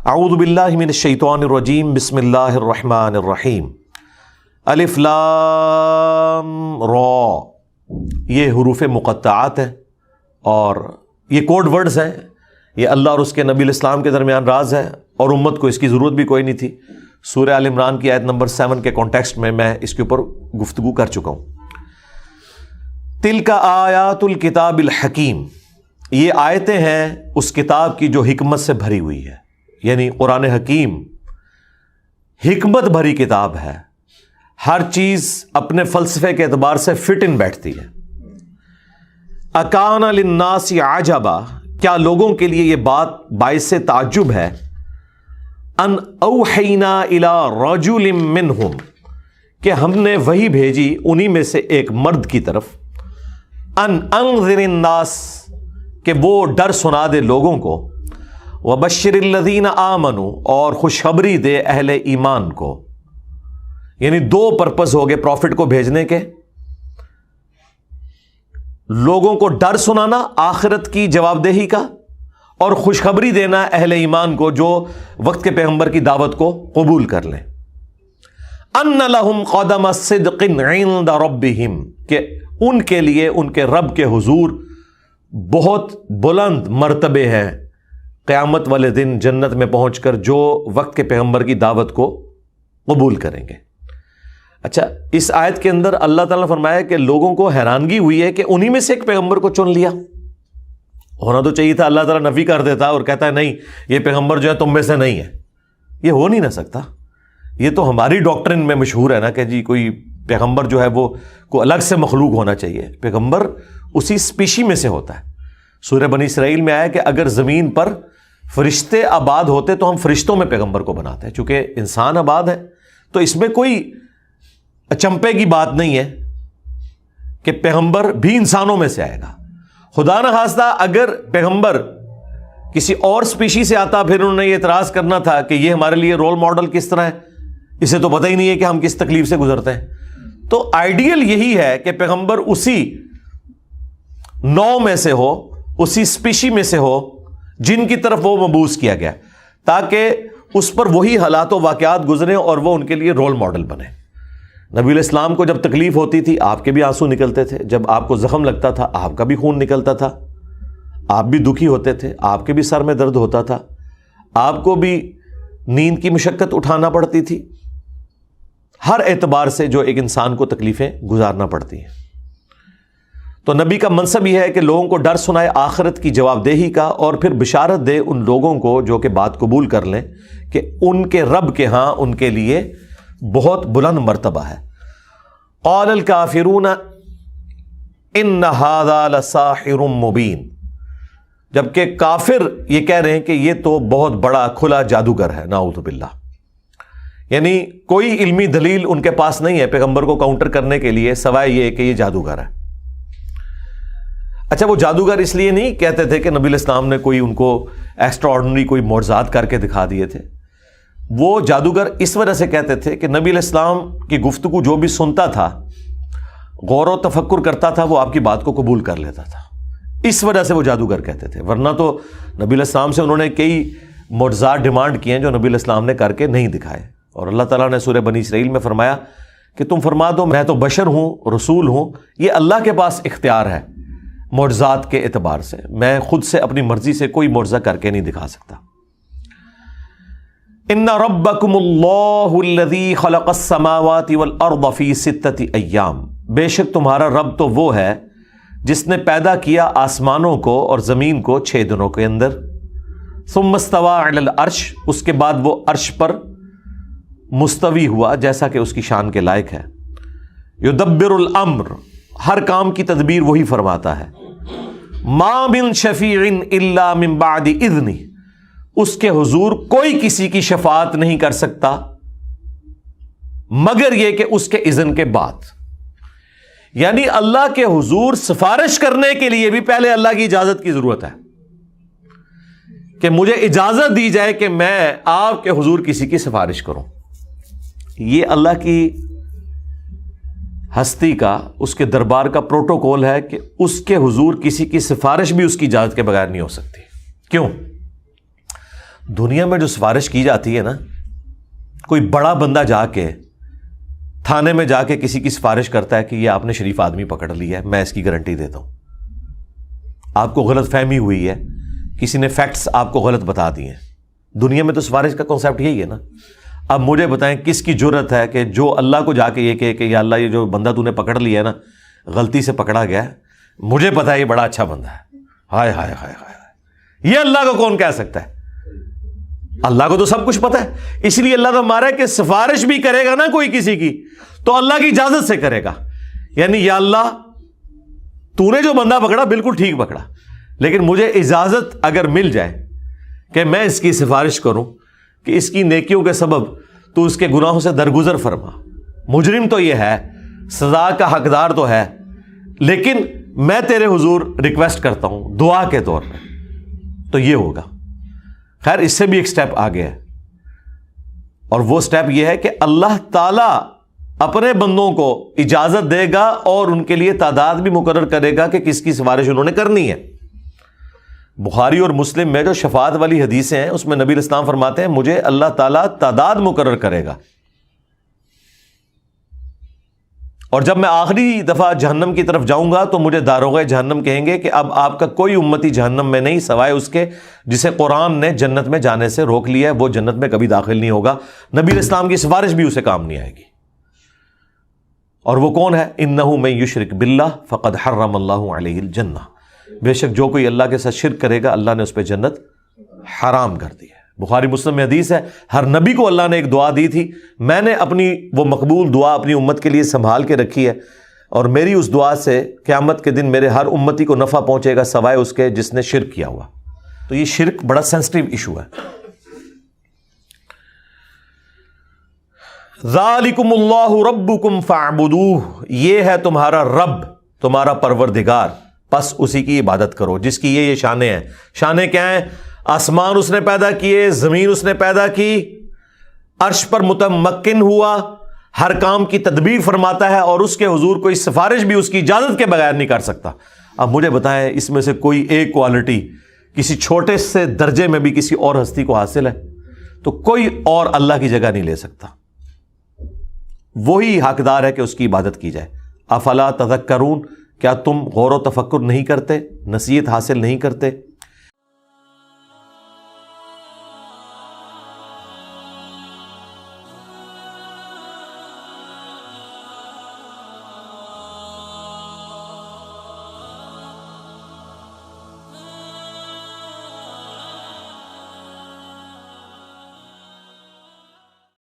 اعوذ باللہ من الشیطان الرجیم بسم اللہ الرحمن الرحیم الف لام را، یہ حروف مقطعات ہیں اور یہ کوڈ ورڈز ہیں. یہ اللہ اور اس کے نبی الاسلام کے درمیان راز ہے اور امت کو اس کی ضرورت بھی کوئی نہیں تھی. سورہ آل عمران کی آیت نمبر 7 کے کانٹیکسٹ میں اس کے اوپر گفتگو کر چکا ہوں. تلک آیات الکتاب الحکیم، یہ آیتیں ہیں اس کتاب کی جو حکمت سے بھری ہوئی ہے. یعنی قرآن حکیم حکمت بھری کتاب ہے، ہر چیز اپنے فلسفے کے اعتبار سے فٹ ان بیٹھتی ہے. اکان للناس عجبا، کیا لوگوں کے لیے یہ بات باعث تعجب ہے. ان اوحینا الی رجل منہم، کہ ہم نے وحی بھیجی انہی میں سے ایک مرد کی طرف. ان انذر الناس، کہ وہ ڈر سنا دے لوگوں کو. وبشر الذین آمنوا، اور خوشخبری دے اہل ایمان کو. یعنی دو پرپز ہو گئے پروفٹ کو بھیجنے کے، لوگوں کو ڈر سنانا آخرت کی جواب دہی کا، اور خوشخبری دینا اہل ایمان کو جو وقت کے پیغمبر کی دعوت کو قبول کر لیں. ان لہم قدم صدق عند ربہم، کہ ان کے لیے ان کے رب کے حضور بہت بلند مرتبے ہیں قیامت والے دن جنت میں پہنچ کر جو وقت کے پیغمبر کی دعوت کو قبول کریں گے. اچھا، اس آیت کے اندر اللہ تعالیٰ نے فرمایا کہ لوگوں کو حیرانگی ہوئی ہے کہ انہی میں سے ایک پیغمبر کو چن لیا. ہونا تو چاہیے تھا اللہ تعالیٰ نفی کر دیتا اور کہتا ہے نہیں یہ پیغمبر جو ہے تم میں سے نہیں ہے. یہ ہو نہیں نہ سکتا. یہ تو ہماری ڈاکٹرن میں مشہور ہے نا کہ جی کوئی پیغمبر جو ہے وہ کوئی الگ سے مخلوق ہونا چاہیے. پیغمبر اسی اسپیشی میں سے ہوتا ہے. سورہ بنی اسرائیل میں آیا کہ اگر زمین پر فرشتے آباد ہوتے تو ہم فرشتوں میں پیغمبر کو بناتے ہیں. چونکہ انسان آباد ہے تو اس میں کوئی اچمپے کی بات نہیں ہے کہ پیغمبر بھی انسانوں میں سے آئے گا. خدا نخواستہ اگر پیغمبر کسی اور اسپیشی سے آتا پھر انہوں نے یہ اعتراض کرنا تھا کہ یہ ہمارے لیے رول ماڈل کس طرح ہے، اسے تو پتہ ہی نہیں ہے کہ ہم کس تکلیف سے گزرتے ہیں. تو آئیڈیل یہی ہے کہ پیغمبر اسی نو میں سے ہو، اسی اسپیشی میں سے ہو جن کی طرف وہ مبعوث کیا گیا، تاکہ اس پر وہی حالات و واقعات گزریں اور وہ ان کے لیے رول ماڈل بنے. نبی علیہ السلام کو جب تکلیف ہوتی تھی آپ کے بھی آنسو نکلتے تھے، جب آپ کو زخم لگتا تھا آپ کا بھی خون نکلتا تھا، آپ بھی دکھی ہوتے تھے، آپ کے بھی سر میں درد ہوتا تھا، آپ کو بھی نیند کی مشقت اٹھانا پڑتی تھی. ہر اعتبار سے جو ایک انسان کو تکلیفیں گزارنا پڑتی ہیں. تو نبی کا منصب یہ ہے کہ لوگوں کو ڈر سنائے آخرت کی جواب دہی کا، اور پھر بشارت دے ان لوگوں کو جو کہ بات قبول کر لیں کہ ان کے رب کے ہاں ان کے لیے بہت بلند مرتبہ ہے. قال الکافرون ان ھذا لساحر مبین، جبکہ کافر یہ کہہ رہے ہیں کہ یہ تو بہت بڑا کھلا جادوگر ہے. نعوذ باللہ. یعنی کوئی علمی دلیل ان کے پاس نہیں ہے پیغمبر کو کاؤنٹر کرنے کے لیے سوائے یہ کہ یہ جادوگر ہے. اچھا، وہ جادوگر اس لیے نہیں کہتے تھے کہ نبی علیہ السلام نے کوئی ان کو ایکسٹرا آرڈنری کوئی معجزات کر کے دکھا دیے تھے. وہ جادوگر اس وجہ سے کہتے تھے کہ نبی علیہ السلام کی گفتگو جو بھی سنتا تھا غور و تفکر کرتا تھا وہ آپ کی بات کو قبول کر لیتا تھا. اس وجہ سے وہ جادوگر کہتے تھے. ورنہ تو نبی علیہ السلام سے انہوں نے کئی معجزات ڈیمانڈ کیے ہیں جو نبی علیہ السلام نے کر کے نہیں دکھائے. اور اللہ تعالیٰ نے سورہ بنی اسرائیل میں فرمایا کہ تم فرما دو میں تو بشر ہوں، رسول ہوں، یہ اللہ کے پاس اختیار ہے معجزات کے اعتبار سے، میں خود سے اپنی مرضی سے کوئی معجزہ کر کے نہیں دکھا سکتا. ان ربکم اللہ الذی خلق السماوات والارض فی 6 ایام، بے شک تمہارا رب تو وہ ہے جس نے پیدا کیا آسمانوں کو اور زمین کو 6 دنوں کے اندر. ثم استوى علی العرش، اس کے بعد وہ عرش پر مستوی ہوا جیسا کہ اس کی شان کے لائق ہے. یدبر الامر، ہر کام کی تدبیر وہی فرماتا ہے. ما من شفیع الا من بعد اذنہ، اس کے حضور کوئی کسی کی شفاعت نہیں کر سکتا مگر یہ کہ اس کے اذن کے بعد. یعنی اللہ کے حضور سفارش کرنے کے لیے بھی پہلے اللہ کی اجازت کی ضرورت ہے کہ مجھے اجازت دی جائے کہ میں آپ کے حضور کسی کی سفارش کروں. یہ اللہ کی ہستی کا، اس کے دربار کا پروٹوکول ہے کہ اس کے حضور کسی کی سفارش بھی اس کی اجازت کے بغیر نہیں ہو سکتی. کیوں؟ دنیا میں جو سفارش کی جاتی ہے نا، کوئی بڑا بندہ جا کے تھانے میں جا کے کسی کی سفارش کرتا ہے کہ یہ آپ نے شریف آدمی پکڑ لیا ہے، میں اس کی گارنٹی دیتا ہوں. آپ کو غلط فہمی ہوئی ہے، کسی نے فیکٹس آپ کو غلط بتا دیے ہیں. دنیا میں تو سفارش کا کانسیپٹ یہی ہے نا. اب مجھے بتائیں کس کی جرت ہے کہ جو اللہ کو جا کے یہ کہے کہ یا اللہ یہ جو بندہ تو نے پکڑ لیا ہے نا، غلطی سے پکڑا گیا ہے، مجھے پتا ہے یہ بڑا اچھا بندہ ہے. ہائے ہائے ہائے ہائے، یہ اللہ کو کون کہہ سکتا ہے؟ اللہ کو تو سب کچھ پتا ہے. اس لیے اللہ تو ہمارا ہے کہ سفارش بھی کرے گا نا کوئی کسی کی تو اللہ کی اجازت سے کرے گا. یعنی یا اللہ تو نے جو بندہ پکڑا بالکل ٹھیک پکڑا، لیکن مجھے اجازت اگر مل جائے کہ میں اس کی سفارش کروں کہ اس کی نیکیوں کے سبب تو اس کے گناہوں سے درگزر فرما. مجرم تو یہ ہے، سزا کا حقدار تو ہے، لیکن میں تیرے حضور ریکویسٹ کرتا ہوں دعا کے طور پہ، تو یہ ہوگا. خیر اس سے بھی ایک سٹیپ آگے ہے، اور وہ سٹیپ یہ ہے کہ اللہ تعالی اپنے بندوں کو اجازت دے گا اور ان کے لیے تعداد بھی مقرر کرے گا کہ کس کی سفارش انہوں نے کرنی ہے. بخاری اور مسلم میں جو شفاعت والی حدیثیں ہیں اس میں نبی علیہ السلام فرماتے ہیں مجھے اللہ تعالیٰ تعداد مقرر کرے گا، اور جب میں آخری دفعہ جہنم کی طرف جاؤں گا تو مجھے داروغ جہنم کہیں گے کہ اب آپ کا کوئی امتی جہنم میں نہیں سوائے اس کے جسے قرآن نے جنت میں جانے سے روک لیا ہے، وہ جنت میں کبھی داخل نہیں ہوگا. نبی علیہ السلام کی سفارش بھی اسے کام نہیں آئے گی. اور وہ کون ہے؟ انہ من یشرک باللہ فقد حرم اللہ علیہ الجنہ، بے شک جو کوئی اللہ کے ساتھ شرک کرے گا اللہ نے اس پہ جنت حرام کر دی ہے. بخاری مسلم میں حدیث ہے ہر نبی کو اللہ نے ایک دعا دی تھی، میں نے اپنی وہ مقبول دعا اپنی امت کے لیے سنبھال کے رکھی ہے، اور میری اس دعا سے قیامت کے دن میرے ہر امتی کو نفع پہنچے گا سوائے اس کے جس نے شرک کیا ہوا. تو یہ شرک بڑا سینسٹیو ایشو ہے. ذالکم اللہ ربکم فاعبدوہ، یہ ہے تمہارا رب، تمہارا پروردگار، پس اسی کی عبادت کرو. جس کی یہ شانیں ہیں. شانیں کیا ہیں؟ آسمان اس نے پیدا کیے، زمین اس نے پیدا کی، عرش پر متمکن ہوا، ہر کام کی تدبیر فرماتا ہے، اور اس کے حضور کوئی سفارش بھی اس کی اجازت کے بغیر نہیں کر سکتا. اب مجھے بتائیں اس میں سے کوئی ایک کوالٹی کسی چھوٹے سے درجے میں بھی کسی اور ہستی کو حاصل ہے تو کوئی اور اللہ کی جگہ نہیں لے سکتا. وہی حقدار ہے کہ اس کی عبادت کی جائے. افلا تذکرون، کیا تم غور و تفکر نہیں کرتے، نصیحت حاصل نہیں کرتے؟